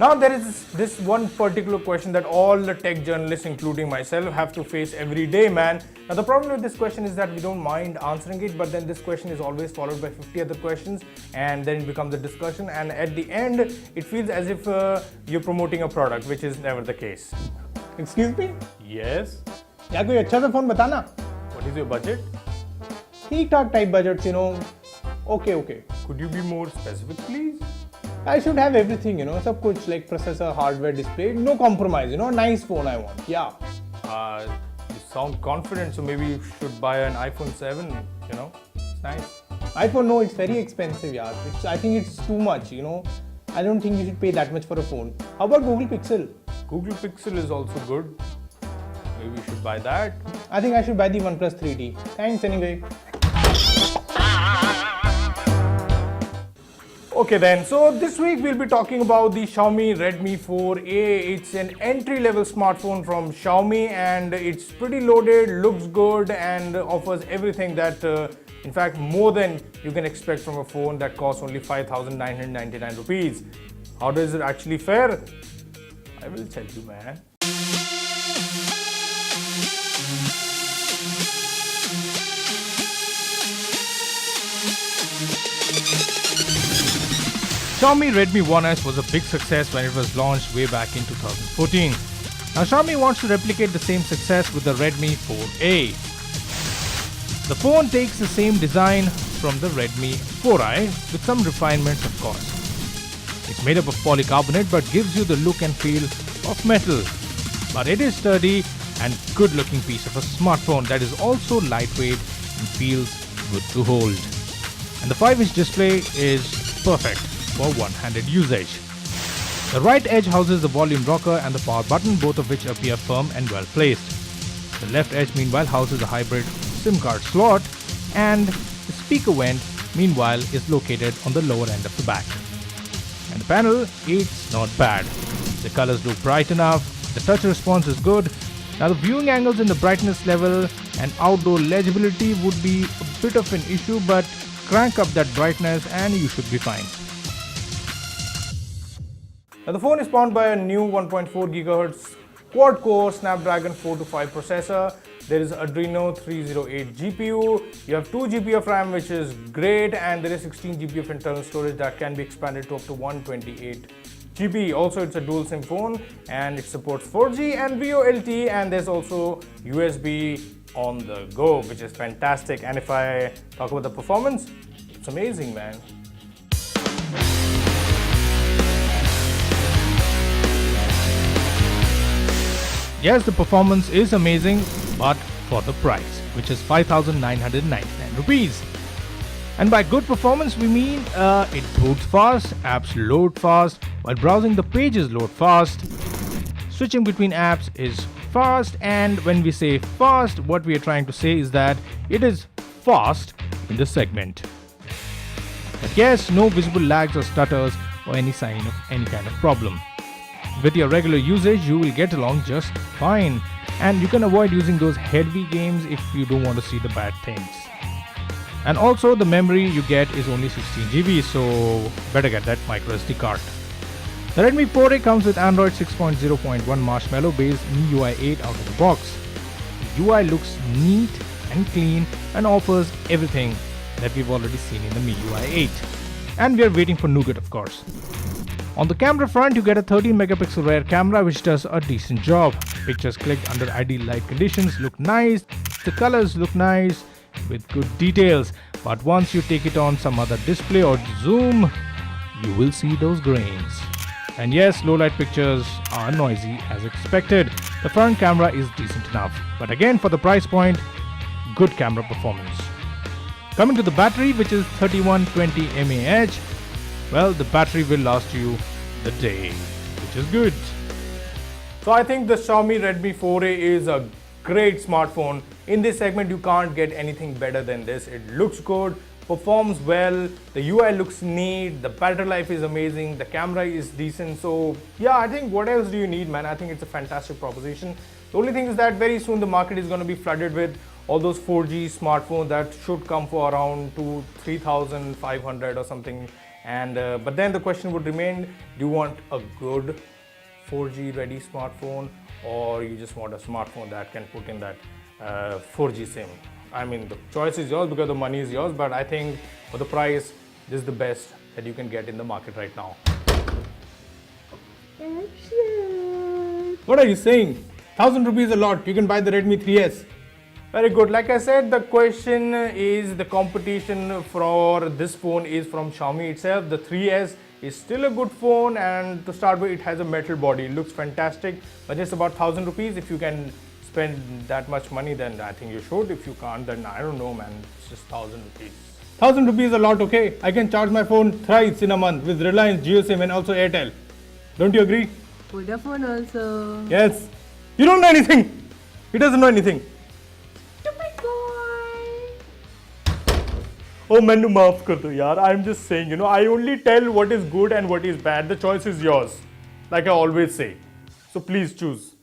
Now there is this one particular question that all the tech journalists, including myself, have to face every day, man. Now the problem with this question is that we don't mind answering it, but then this question is always followed by 50 other questions, and then it becomes a discussion, and at the end it feels as if you're promoting a product, which is never the case. Excuse me? Yes? यार कोई अच्छा सा phone बताना. What is your budget? ठीक ठाक type budgets, Okay. Could you be more specific, please? I should have everything, सब कुछ like processor, hardware, display, no compromise, nice phone I want. Yeah. You sound confident, so maybe you should buy an iPhone 7, It's nice. iPhone, no, it's very expensive, yaar. I think it's too much, I don't think you should pay that much for a phone. How about Google Pixel? Google Pixel is also good. Maybe you should buy that. I think I should buy the OnePlus 3T. Thanks anyway. Okay then, so this week we'll be talking about the Xiaomi Redmi 4A. It's an entry-level smartphone from Xiaomi, and it's pretty loaded, looks good, and offers everything that, in fact, more than you can expect from a phone that costs only 5,999 rupees. How does it actually fare? I will tell you, man. Xiaomi Redmi 1S was a big success when it was launched way back in 2014. Now Xiaomi wants to replicate the same success with the Redmi 4A. The phone takes the same design from the Redmi 4i with some refinements, of course. It's made up of polycarbonate but gives you the look and feel of metal. But it is sturdy and good looking piece of a smartphone that is also lightweight and feels good to hold. And the 5-inch display is perfect for one-handed usage. The right edge houses the volume rocker and the power button, both of which appear firm and well placed. The left edge meanwhile houses a hybrid SIM card slot, and the speaker vent meanwhile is located on the lower end of the back. And the panel, it's not bad. The colors look bright enough, the touch response is good. Now the viewing angles in the brightness level and outdoor legibility would be a bit of an issue, but crank up that brightness and you should be fine. Now the phone is powered by a new 1.4 GHz quad-core Snapdragon 425 processor. There is Adreno 308 GPU. You have 2 GB of RAM, which is great, and there is 16 GB of internal storage that can be expanded to up to 128 GB. Also, it's a dual SIM phone, and it supports 4G and VoLTE, and there's also USB on the go, which is fantastic. And if I talk about the performance, it's amazing, man. Yes, the performance is amazing, but for the price, which is 5,999 rupees. And by good performance, we mean it boots fast, apps load fast, while browsing the pages load fast. Switching between apps is fast, and when we say fast, what we are trying to say is that it is fast in the segment. But yes, no visible lags or stutters or any sign of any kind of problem. With your regular usage, you will get along just fine, and you can avoid using those heavy games if you don't want to see the bad things. And also the memory you get is only 16 GB, so better get that microSD card. The Redmi 4A comes with Android 6.0.1 Marshmallow based MiUI 8 out of the box. The UI looks neat and clean and offers everything that we've already seen in the MiUI 8. And we are waiting for Nougat, of course. On the camera front, you get a 13 megapixel rear camera which does a decent job. Pictures clicked under ideal light conditions look nice, the colors look nice with good details, but once you take it on some other display or zoom, you will see those grains. And yes, low light pictures are noisy as expected. The front camera is decent enough, but again for the price point, good camera performance. Coming to the battery, which is 3120 mAh, well, the battery will last you the day, which is good. So I think the Xiaomi Redmi 4A is a great smartphone. In this segment, you can't get anything better than this. It looks good, performs well, the UI looks neat, the battery life is amazing, the camera is decent. So yeah, I think what else do you need, man? I think it's a fantastic proposition. The only thing is that very soon the market is going to be flooded with all those 4G smartphones that should come for around 3,500 or something And but then the question would remain: do you want a good 4G ready smartphone, or you just want a smartphone that can put in that 4G SIM? I mean, the choice is yours because the money is yours, but I think for the price, this is the best that you can get in the market right now. What are you saying? 1,000 rupees a lot. You can buy the Redmi 3S. Very good. Like I said, the question is, the competition for this phone is from Xiaomi itself. The 3S is still a good phone, and to start with, it has a metal body. It looks fantastic, but it's about 1,000 rupees. If you can spend that much money, then I think you should. If you can't, then I don't know, man. It's just 1,000 rupees. 1,000 rupees a lot, okay? I can charge my phone thrice in a month with Reliance, JioSIM, and also Airtel. Don't you agree? Vodafone also. Yes. You don't know anything. He doesn't know anything. Stupid boy. Oh, mainu maaf kar do yaar. I'm just saying, I only tell what is good and what is bad. The choice is yours, like I always say. So please choose.